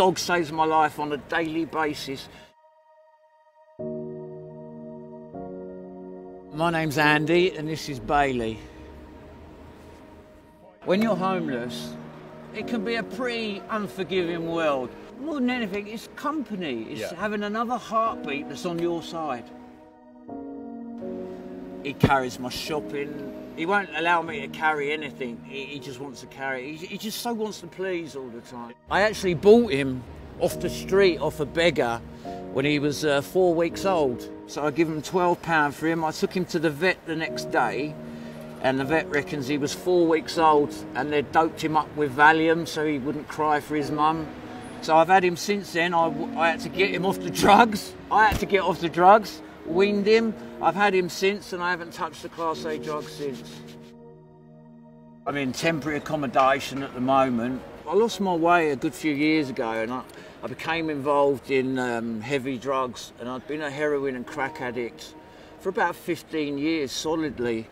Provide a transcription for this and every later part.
dog saves my life on a daily basis. My name's Andy and this is Bailey. When you're homeless, it can be a pretty unforgiving world. More than anything, it's company. It's having another heartbeat that's on your side. He carries my shopping. He won't allow me to carry anything. He just wants to carry. He just so wants to please all the time. I actually bought him off the street, off a beggar, when he was 4 weeks old. So I give him £12 for him. I took him to the vet the next day, and the vet reckons he was 4 weeks old, and they doped him up with Valium so he wouldn't cry for his mum. So I've had him since then. I had to get him off the drugs. Weaned him. I've had him since, and I haven't touched the Class A drug since. I'm in temporary accommodation at the moment. I lost my way a good few years ago, and I became involved in heavy drugs, and I'd been a heroin and crack addict for about 15 years solidly,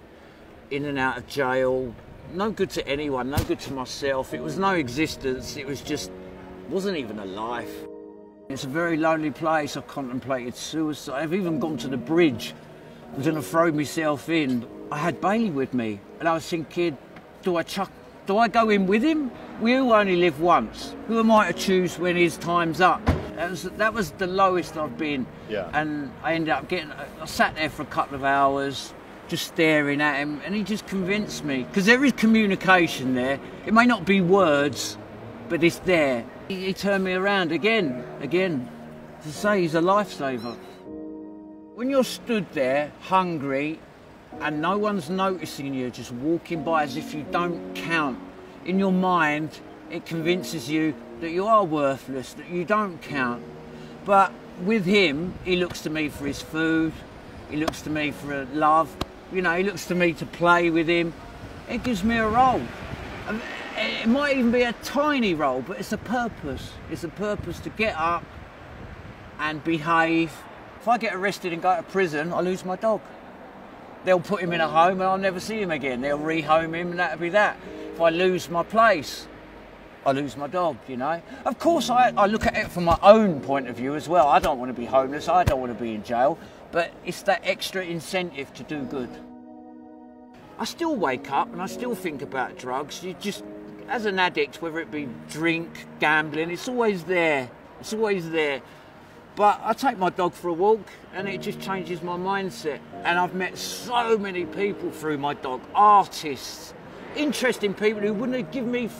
in and out of jail. No good to anyone, no good to myself. It was no existence. It was just, wasn't even a life. It's a very lonely place. I've contemplated suicide. I've even gone to the bridge. I was going to throw myself in. I had Bailey with me, and I was thinking, do I go in with him? We all only live once. Who am I to choose when his time's up? That was the lowest I've been. Yeah. And I ended up I sat there for a couple of hours, just staring at him, and he just convinced me. Because there is communication there. It may not be words, but it's there. He turned me around again. To say he's a lifesaver. When you're stood there, hungry, and no one's noticing you, just walking by as if you don't count, in your mind, it convinces you that you are worthless, that you don't count. But with him, he looks to me for his food, he looks to me for love, you know, he looks to me to play with him. It gives me a role. It might even be a tiny role, but it's a purpose. It's a purpose to get up and behave. If I get arrested and go to prison, I lose my dog. They'll put him in a home and I'll never see him again. They'll rehome him and that'll be that. If I lose my place, I lose my dog, you know. Of course, I look at it from my own point of view as well. I don't want to be homeless, I don't want to be in jail, but it's that extra incentive to do good. I still wake up and I still think about drugs. You just, as an addict, whether it be drink, gambling, it's always there. It's always there. But I take my dog for a walk and it just changes my mindset. And I've met so many people through my dog, artists, interesting people who wouldn't have given me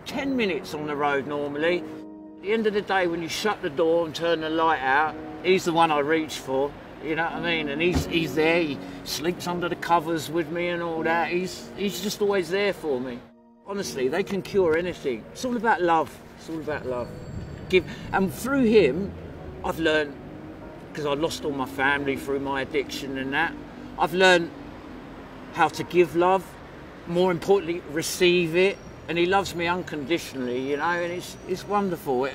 10 minutes on the road normally. At the end of the day, when you shut the door and turn the light out, he's the one I reach for, you know what I mean? And he's there, he sleeps under the covers with me and all that. He's just always there for me. Honestly, they can cure anything. It's all about love. It's all about love. And through him, I've learned, because I lost all my family through my addiction and that, I've learned how to give love, more importantly, receive it. And he loves me unconditionally, you know, and it's wonderful.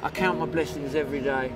I count my blessings every day.